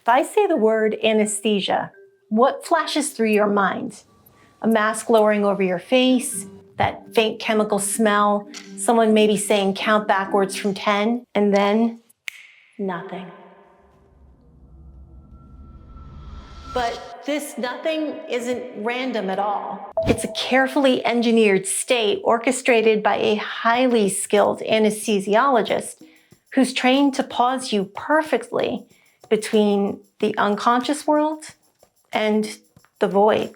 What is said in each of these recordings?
If I say the word anesthesia, what flashes through your mind? A mask lowering over your face, that faint chemical smell, someone maybe saying count backwards from 10, and then nothing. But this nothing isn't random at all. It's a carefully engineered state orchestrated by a highly skilled anesthesiologist who's trained to pause you perfectly between the unconscious world and the void.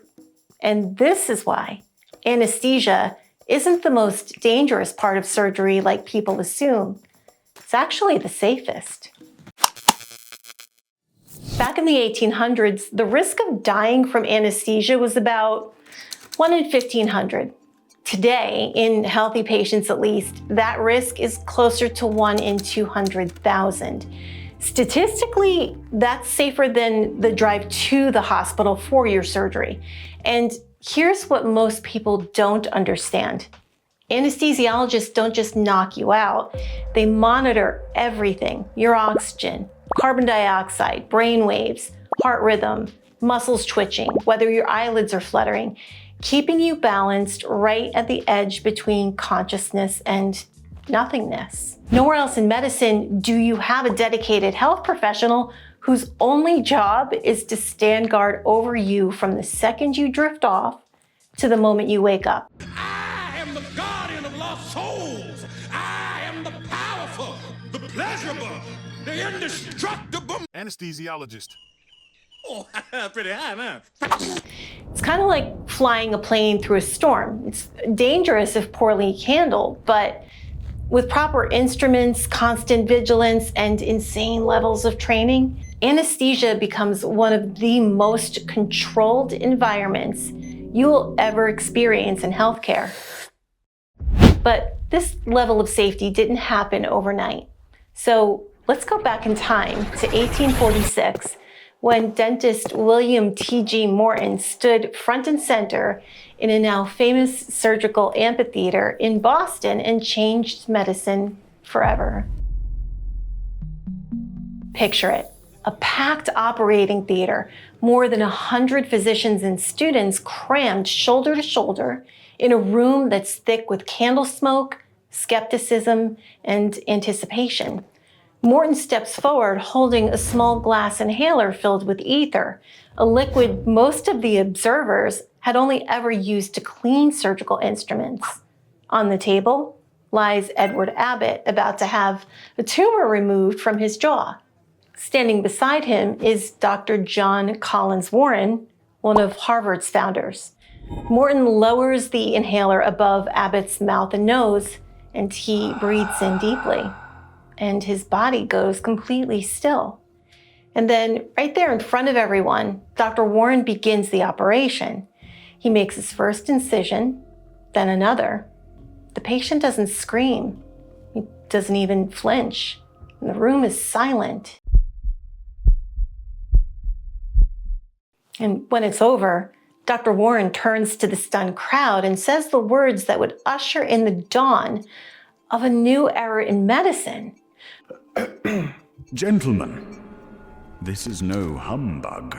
And this is why anesthesia isn't the most dangerous part of surgery like people assume. It's actually the safest. Back in the 1800s, the risk of dying from anesthesia was about 1 in 1,500. Today, in healthy patients at least, that risk is closer to 1 in 200,000. Statistically, that's safer than the drive to the hospital for your surgery. And here's what most people don't understand. Anesthesiologists don't just knock you out, they monitor everything: your oxygen, carbon dioxide, brain waves, heart rhythm, muscles twitching, whether your eyelids are fluttering, keeping you balanced right at the edge between consciousness and nothingness. Nowhere else in medicine do you have a dedicated health professional whose only job is to stand guard over you from the second you drift off to the moment you wake up. I am the guardian of lost souls. I am the powerful, the pleasurable, the indestructible Anesthesiologist. Oh, pretty high, man. It's kind of like flying a plane through a storm. It's dangerous if poorly handled, but with proper instruments, constant vigilance, and insane levels of training, anesthesia becomes one of the most controlled environments you'll ever experience in healthcare. But this level of safety didn't happen overnight. So let's go back in time to 1846, when dentist William T.G. Morton stood front and center in a now famous surgical amphitheater in Boston and changed medicine forever. Picture it, a packed operating theater, more than 100 physicians and students crammed shoulder to shoulder in a room that's thick with candle smoke, skepticism, and anticipation. Morton steps forward holding a small glass inhaler filled with ether, a liquid most of the observers had only ever used to clean surgical instruments. On the table lies Edward Abbott, about to have a tumor removed from his jaw. Standing beside him is Dr. John Collins Warren, one of Harvard's founders. Morton lowers the inhaler above Abbott's mouth and nose, and he breathes in deeply. And his body goes completely still. And then right there in front of everyone, Dr. Warren begins the operation. He makes his first incision, then another. The patient doesn't scream. He doesn't even flinch. And the room is silent. And when it's over, Dr. Warren turns to the stunned crowd and says the words that would usher in the dawn of a new era in medicine. Gentlemen, this is no humbug.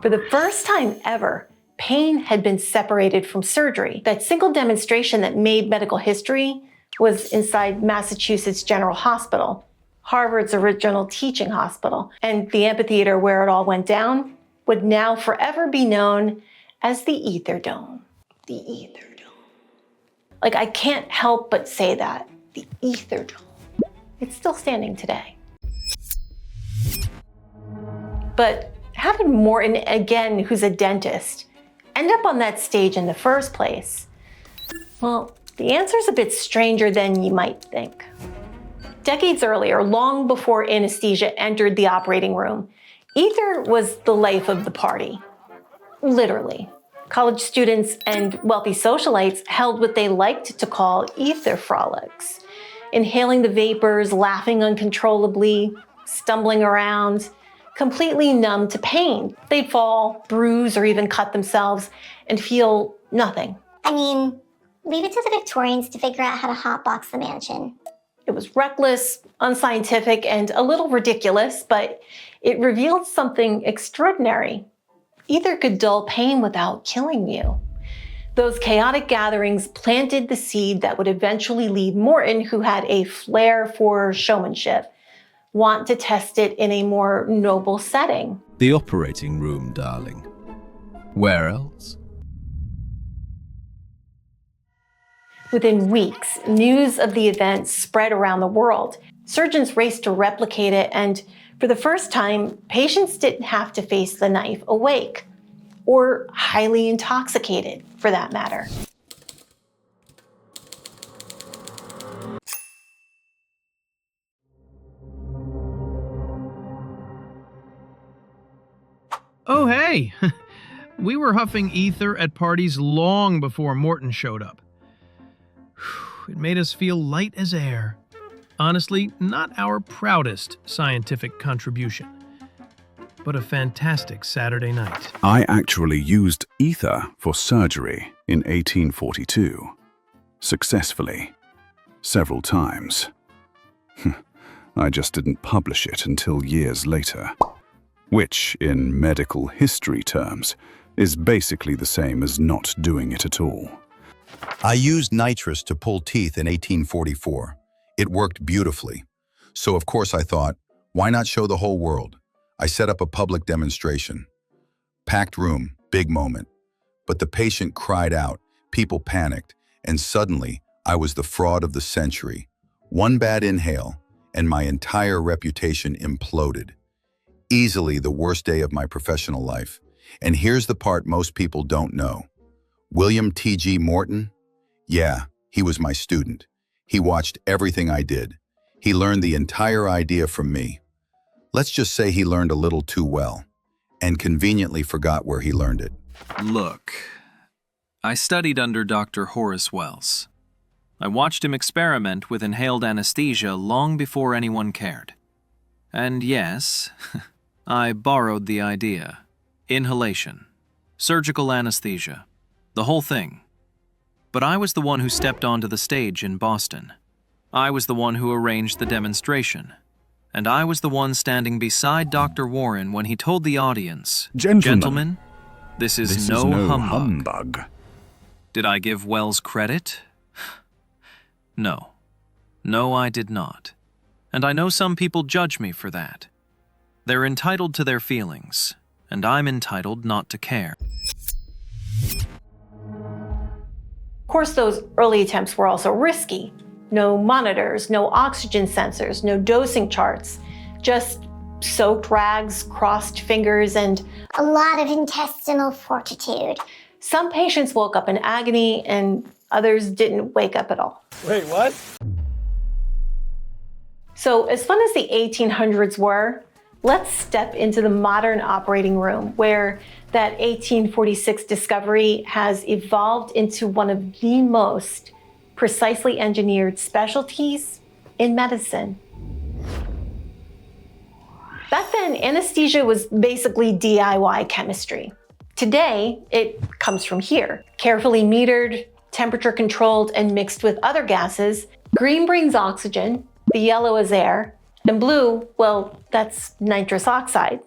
For the first time ever, pain had been separated from surgery. That single demonstration that made medical history was inside Massachusetts General Hospital, Harvard's original teaching hospital. And the amphitheater where it all went down would now forever be known as the Ether Dome. The Ether Dome. Like, I can't help but say that. The Ether Dome. It's still standing today. But how did Morton, again, who's a dentist, end up on that stage in the first place? Well, the answer's a bit stranger than you might think. Decades earlier, long before anesthesia entered the operating room, ether was the life of the party. Literally. College students and wealthy socialites held what they liked to call ether frolics, inhaling the vapors, laughing uncontrollably, stumbling around, completely numb to pain. They'd fall, bruise, or even cut themselves and feel nothing. I mean, leave it to the Victorians to figure out how to hotbox the mansion. It was reckless, unscientific, and a little ridiculous, but it revealed something extraordinary. Ether could dull pain without killing you. Those chaotic gatherings planted the seed that would eventually lead Morton, who had a flair for showmanship, want to test it in a more noble setting. The operating room, darling. Where else? Within weeks, news of the event spread around the world. Surgeons raced to replicate it, and for the first time, patients didn't have to face the knife awake, or highly intoxicated, for that matter. Oh, hey! We were huffing ether at parties long before Morton showed up. It made us feel light as air. Honestly, not our proudest scientific contribution, but a fantastic Saturday night. I actually used ether for surgery in 1842. Successfully. Several times. I just didn't publish it until years later. Which, in medical history terms, is basically the same as not doing it at all. I used nitrous to pull teeth in 1844. It worked beautifully. So of course I thought, why not show the whole world? I set up a public demonstration. Packed room, big moment. But the patient cried out, people panicked, and suddenly I was the fraud of the century. One bad inhale, and my entire reputation imploded. Easily the worst day of my professional life. And here's the part most people don't know. William T.G. Morton? Yeah, he was my student. He watched everything I did. He learned the entire idea from me. Let's just say he learned a little too well, and conveniently forgot where he learned it. Look, I studied under Dr. Horace Wells. I watched him experiment with inhaled anesthesia long before anyone cared. And yes, I borrowed the idea. Inhalation, surgical anesthesia, the whole thing. But I was the one who stepped onto the stage in Boston. I was the one who arranged the demonstration. And I was the one standing beside Dr. Warren when he told the audience, Gentlemen, this is no humbug. Did I give Wells credit? No. No, I did not. And I know some people judge me for that. They're entitled to their feelings, and I'm entitled not to care. Of course, those early attempts were also risky. No monitors, no oxygen sensors, no dosing charts, just soaked rags, crossed fingers, and a lot of intestinal fortitude. Some patients woke up in agony, and others didn't wake up at all. Wait, what? So as fun as the 1800s were, let's step into the modern operating room where that 1846 discovery has evolved into one of the most precisely engineered specialties in medicine. Back then, anesthesia was basically DIY chemistry. Today, it comes from here. Carefully metered, temperature controlled, and mixed with other gases. Green brings oxygen, the yellow is air, and blue, well, that's nitrous oxide,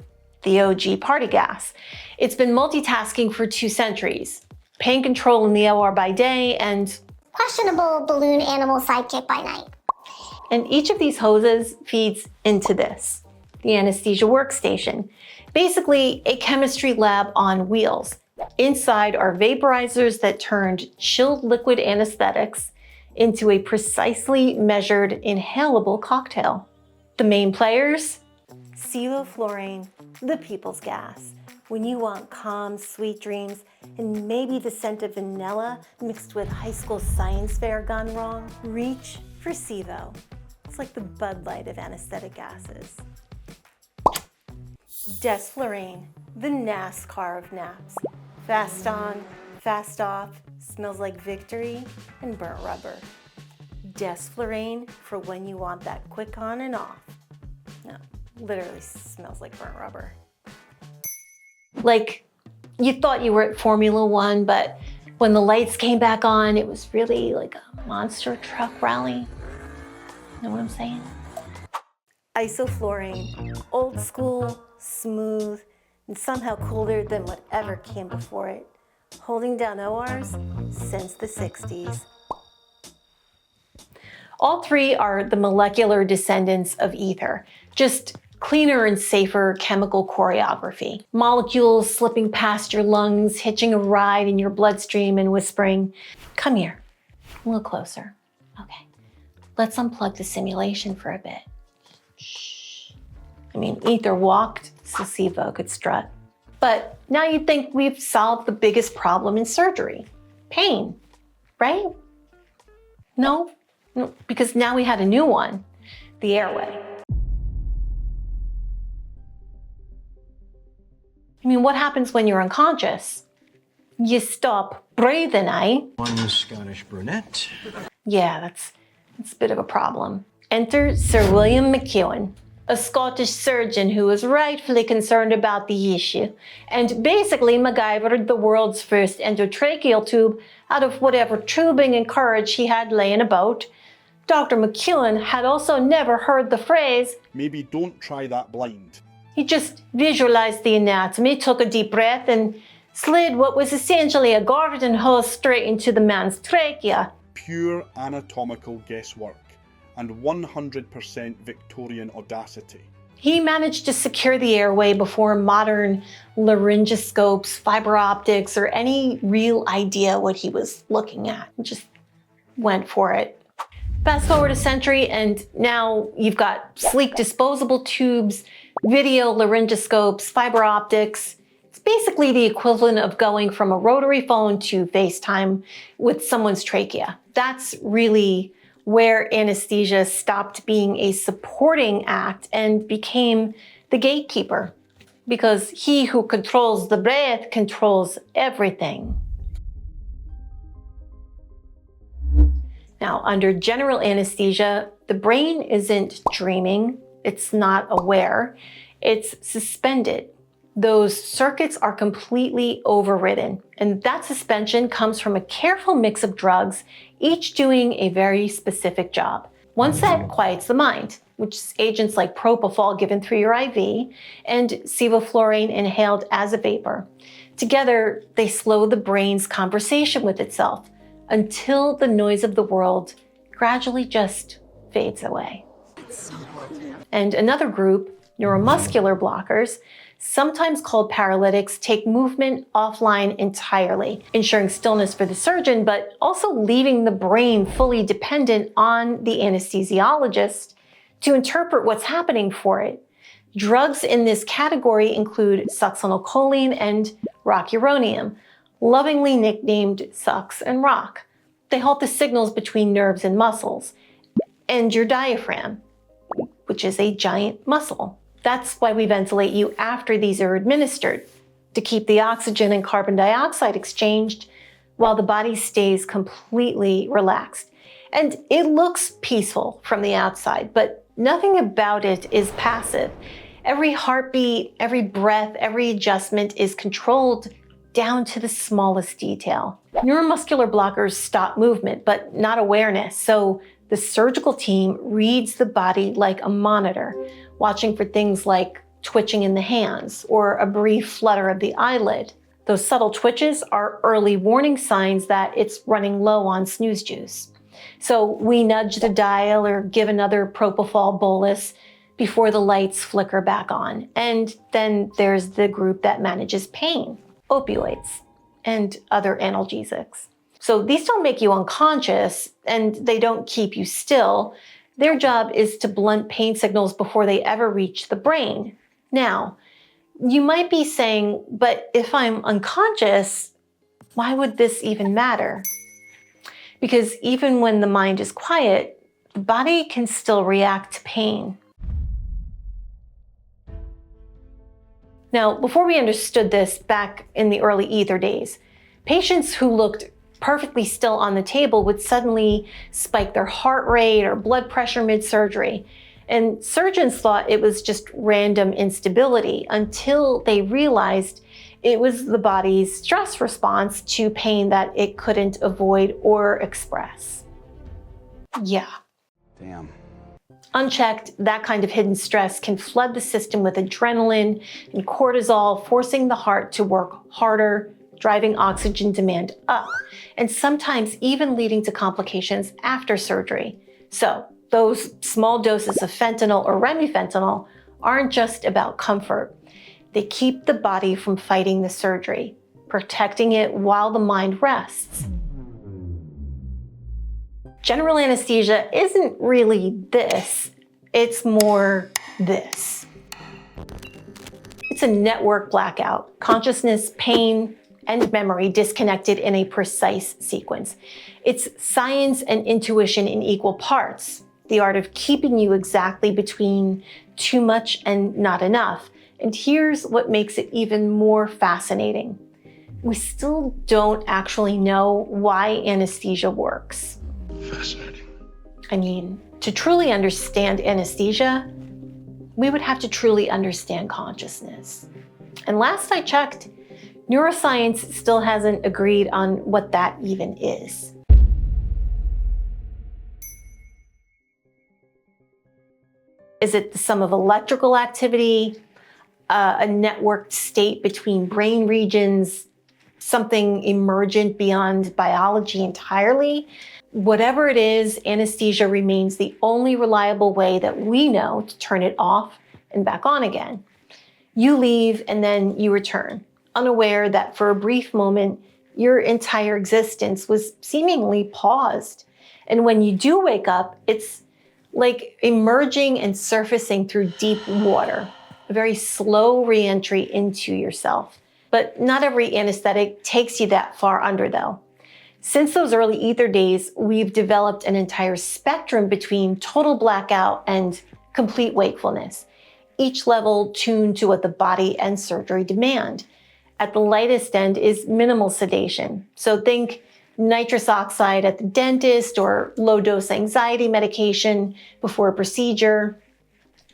the OG party gas. It's been multitasking for 2 centuries. Pain control in the OR by day and questionable balloon animal sidekick by night. And each of these hoses feeds into this, the anesthesia workstation. Basically, a chemistry lab on wheels. Inside are vaporizers that turned chilled liquid anesthetics into a precisely measured inhalable cocktail. The main players? Sevoflurane, the people's gas. When you want calm, sweet dreams, and maybe the scent of vanilla mixed with high school science fair gone wrong, reach for Sevo. It's like the Bud Light of anesthetic gases. Desflurane, the NASCAR of naps. Fast on, fast off, smells like victory and burnt rubber. Desflurane for when you want that quick on and off. No, literally smells like burnt rubber. Like you thought you were at Formula One, but when the lights came back on, it was really like a monster truck rally. Know what I'm saying? Isoflurane, old school, smooth, and somehow cooler than whatever came before it. Holding down ORs since the 60s. All three are the molecular descendants of ether, just cleaner and safer chemical choreography. Molecules slipping past your lungs, hitching a ride in your bloodstream and whispering, "Come here, a little closer." Okay, let's unplug the simulation for a bit. Shh. I mean, ether walked so Sevo could strut. But now you'd think we've solved the biggest problem in surgery, pain, right? No, because now we had a new one, the airway. I mean, what happens when you're unconscious? You stop breathing, eh? One Scottish brunette. Yeah, that's a bit of a problem. Enter Sir William McEwen, a Scottish surgeon who was rightfully concerned about the issue, and basically MacGyvered the world's first endotracheal tube out of whatever tubing and courage he had laying about. Dr. McEwen had also never heard the phrase. Maybe don't try that blind. He just visualized the anatomy, took a deep breath, and slid what was essentially a garden hose straight into the man's trachea. Pure anatomical guesswork and 100% Victorian audacity. He managed to secure the airway before modern laryngoscopes, fiber optics, or any real idea what he was looking at. He just went for it. Fast forward a century, and now you've got sleek disposable tubes, video laryngoscopes, fiber optics. It's basically the equivalent of going from a rotary phone to FaceTime with someone's trachea. That's really where anesthesia stopped being a supporting act and became the gatekeeper, because he who controls the breath controls everything. Now, under general anesthesia, the brain isn't dreaming, it's not aware, it's suspended. Those circuits are completely overridden, and that suspension comes from a careful mix of drugs, each doing a very specific job. One set quiets the mind, which is agents like propofol given through your IV and sevoflurane inhaled as a vapor. Together, they slow the brain's conversation with itself until the noise of the world gradually just fades away. And another group, neuromuscular blockers, sometimes called paralytics, take movement offline entirely, ensuring stillness for the surgeon, but also leaving the brain fully dependent on the anesthesiologist to interpret what's happening for it. Drugs in this category include succinylcholine and rocuronium, lovingly nicknamed Sucks and Rock. They halt the signals between nerves and muscles, and your diaphragm, which is a giant muscle. That's why we ventilate you after these are administered, to keep the oxygen and carbon dioxide exchanged while the body stays completely relaxed. And it looks peaceful from the outside, but nothing about it is passive. Every heartbeat, every breath, every adjustment is controlled down to the smallest detail. Neuromuscular blockers stop movement, but not awareness. So the surgical team reads the body like a monitor, watching for things like twitching in the hands or a brief flutter of the eyelid. Those subtle twitches are early warning signs that it's running low on snooze juice. So we nudge the dial or give another propofol bolus before the lights flicker back on. And then there's the group that manages pain, opioids, and other analgesics. So these don't make you unconscious and they don't keep you still. Their job is to blunt pain signals before they ever reach the brain. Now, you might be saying, but if I'm unconscious, why would this even matter? Because even when the mind is quiet, the body can still react to pain. Now, before we understood this back in the early ether days, patients who looked perfectly still on the table would suddenly spike their heart rate or blood pressure mid-surgery. And surgeons thought it was just random instability until they realized it was the body's stress response to pain that it couldn't avoid or express. Yeah. Damn. Unchecked, that kind of hidden stress can flood the system with adrenaline and cortisol, forcing the heart to work harder, driving oxygen demand up, and sometimes even leading to complications after surgery. So, those small doses of fentanyl or remifentanil aren't just about comfort. They keep the body from fighting the surgery, protecting it while the mind rests. General anesthesia isn't really this, it's more this. It's a network blackout, consciousness, pain, and memory disconnected in a precise sequence. It's science and intuition in equal parts, the art of keeping you exactly between too much and not enough. And here's what makes it even more fascinating. We still don't actually know why anesthesia works. Fascinating. I mean, to truly understand anesthesia, we would have to truly understand consciousness. And last I checked, neuroscience still hasn't agreed on what that even is. Is it the sum of electrical activity, a networked state between brain regions, something emergent beyond biology entirely? Whatever it is, anesthesia remains the only reliable way that we know to turn it off and back on again. You leave and then you return, unaware that for a brief moment, your entire existence was seemingly paused. And when you do wake up, it's like emerging and surfacing through deep water, a very slow re-entry into yourself. But not every anesthetic takes you that far under though. Since those early ether days, we've developed an entire spectrum between total blackout and complete wakefulness, each level tuned to what the body and surgery demand. At the lightest end is minimal sedation. So think nitrous oxide at the dentist or low-dose anxiety medication before a procedure.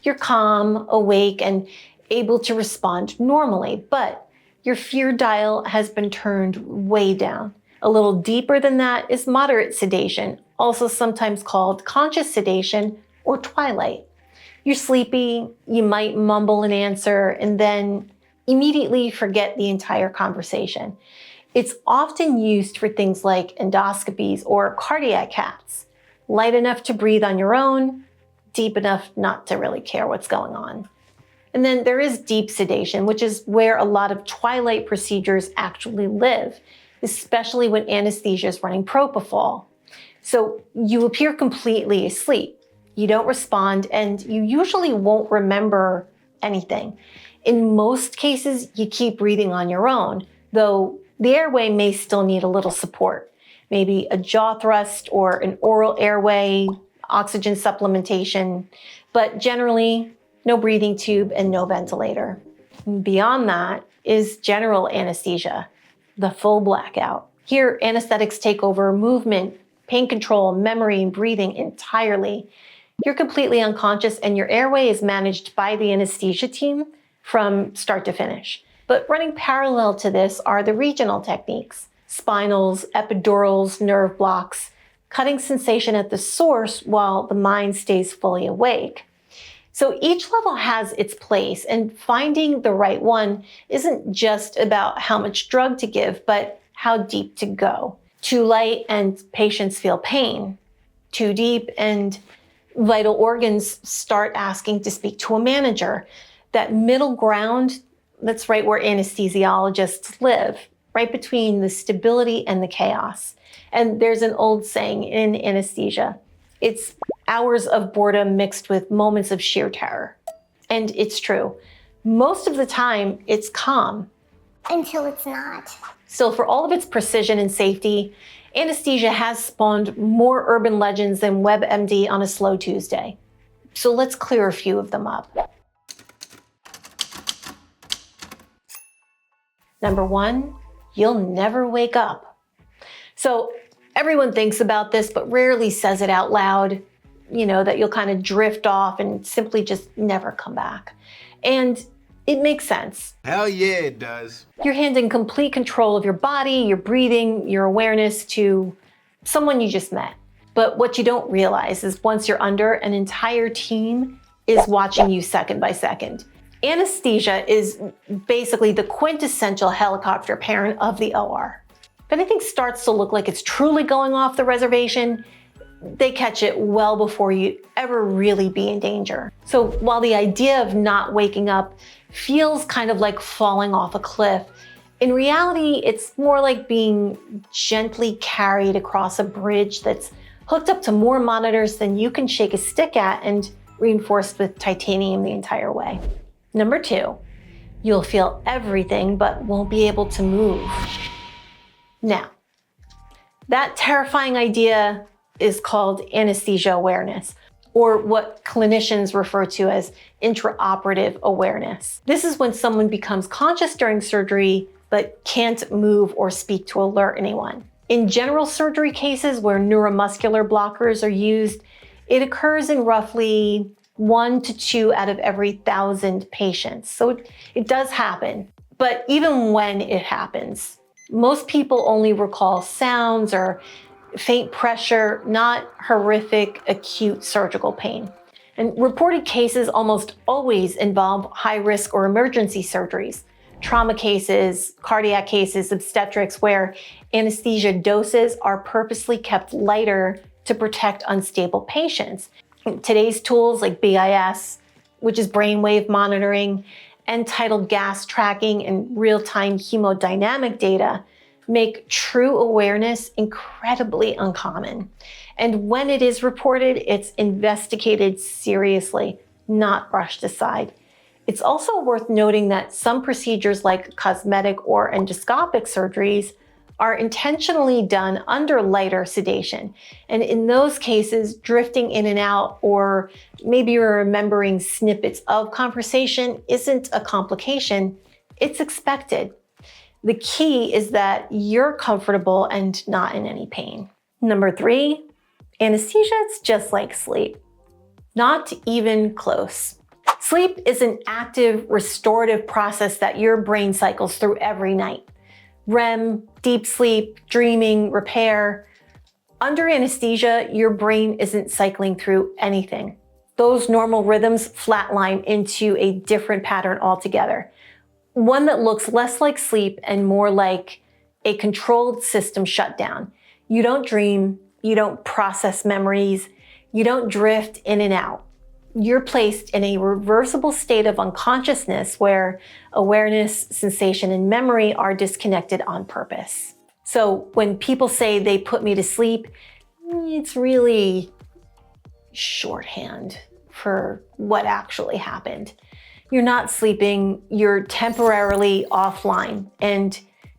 You're calm, awake, and able to respond normally, but your fear dial has been turned way down. A little deeper than that is moderate sedation, also sometimes called conscious sedation or twilight. You're sleepy, you might mumble an answer, and then immediately forget the entire conversation. It's often used for things like endoscopies or cardiac caths. Light enough to breathe on your own, deep enough not to really care what's going on. And then there is deep sedation, which is where a lot of twilight procedures actually live, especially when anesthesia is running propofol. So you appear completely asleep. You don't respond, and you usually won't remember anything. In most cases, you keep breathing on your own, though the airway may still need a little support. Maybe a jaw thrust or an oral airway, oxygen supplementation, but generally no breathing tube and no ventilator. Beyond that is general anesthesia, the full blackout. Here, anesthetics take over movement, pain control, memory, and breathing entirely. You're completely unconscious and your airway is managed by the anesthesia team from start to finish. But running parallel to this are the regional techniques: spinals, epidurals, nerve blocks, cutting sensation at the source while the mind stays fully awake. So each level has its place, and finding the right one isn't just about how much drug to give, but how deep to go. Too light and patients feel pain. Too deep and vital organs start asking to speak to a manager. That middle ground, that's right where anesthesiologists live, right between the stability and the chaos. And there's an old saying in anesthesia: it's hours of boredom mixed with moments of sheer terror. And it's true. Most of the time, it's calm. Until it's not. Still, for all of its precision and safety, anesthesia has spawned more urban legends than WebMD on a slow Tuesday. So let's clear a few of them up. Number one, you'll never wake up. So everyone thinks about this, but rarely says it out loud, that you'll kind of drift off and simply just never come back. And it makes sense. Hell yeah, it does. You're handing complete control of your body, your breathing, your awareness to someone you just met. But what you don't realize is once you're under, an entire team is watching you second by second. Anesthesia is basically the quintessential helicopter parent of the OR. If anything starts to look like it's truly going off the reservation, they catch it well before you ever really be in danger. So while the idea of not waking up feels kind of like falling off a cliff, in reality, it's more like being gently carried across a bridge that's hooked up to more monitors than you can shake a stick at and reinforced with titanium the entire way. Number 2, you'll feel everything but won't be able to move. Now, that terrifying idea is called anesthesia awareness, or what clinicians refer to as intraoperative awareness. This is when someone becomes conscious during surgery but can't move or speak to alert anyone. In general surgery cases where neuromuscular blockers are used, it occurs in roughly 1 to 2 out of every 1,000 patients. So it does happen. But even when it happens, most people only recall sounds or faint pressure, not horrific acute surgical pain. And reported cases almost always involve high-risk or emergency surgeries, trauma cases, cardiac cases, obstetrics, where anesthesia doses are purposely kept lighter to protect unstable patients. Today's tools like BIS, which is brainwave monitoring, end-tidal gas tracking, and real-time hemodynamic data make true awareness incredibly uncommon. And when it is reported, it's investigated seriously, not brushed aside. It's also worth noting that some procedures like cosmetic or endoscopic surgeries are intentionally done under lighter sedation. And in those cases, drifting in and out, or maybe you're remembering snippets of conversation, isn't a complication, it's expected. The key is that you're comfortable and not in any pain. Number 3, anesthesia is just like sleep. Not even close. Sleep is an active, restorative process that your brain cycles through every night. REM, deep sleep, dreaming, repair. Under anesthesia, your brain isn't cycling through anything. Those normal rhythms flatline into a different pattern altogether. One that looks less like sleep and more like a controlled system shutdown. You don't dream, you don't process memories, you don't drift in and out. You're placed in a reversible state of unconsciousness where awareness, sensation, and memory are disconnected on purpose. So when people say they put me to sleep, it's really shorthand for what actually happened. You're not sleeping, you're temporarily offline, and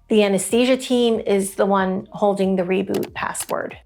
the anesthesia team is the one holding the reboot password.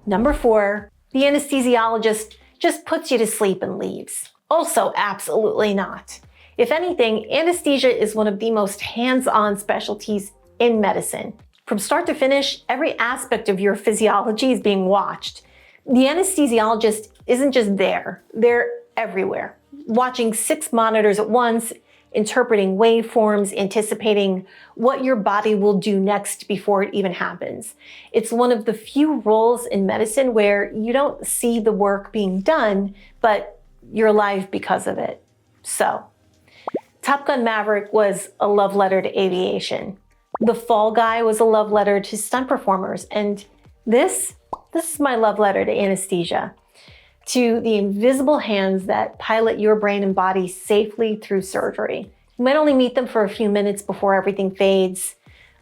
Number 4, the anesthesiologist just puts you to sleep and leaves. Also, absolutely not. If anything, anesthesia is one of the most hands-on specialties in medicine. From start to finish, every aspect of your physiology is being watched. The anesthesiologist isn't just there, they're everywhere, watching 6 monitors at once, interpreting waveforms, anticipating what your body will do next before it even happens. It's one of the few roles in medicine where you don't see the work being done, but you're alive because of it. So, Top Gun Maverick was a love letter to aviation. The Fall Guy was a love letter to stunt performers. And this is my love letter to anesthesia, to the invisible hands that pilot your brain and body safely through surgery. You might only meet them for a few minutes before everything fades.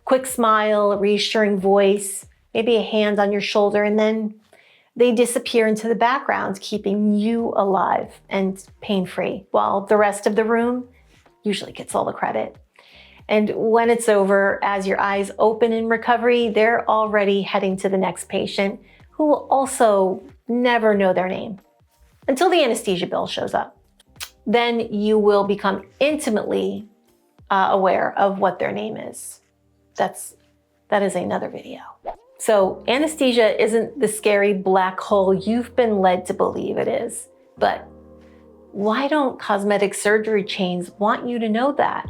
Quick smile, a reassuring voice, maybe a hand on your shoulder, and then they disappear into the background, keeping you alive and pain-free, while the rest of the room usually gets all the credit. And when it's over, as your eyes open in recovery, they're already heading to the next patient, who will also never know their name until the anesthesia bill shows up. Then you will become intimately aware of what their name is. That is another video. So anesthesia isn't the scary black hole you've been led to believe it is. But why don't cosmetic surgery chains want you to know that?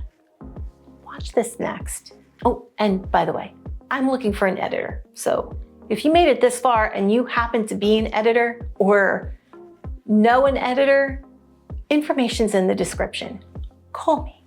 Watch this next. Oh, and by the way, I'm looking for an editor. So If you made it this far and you happen to be an editor or know an editor, information's in the description. Call me.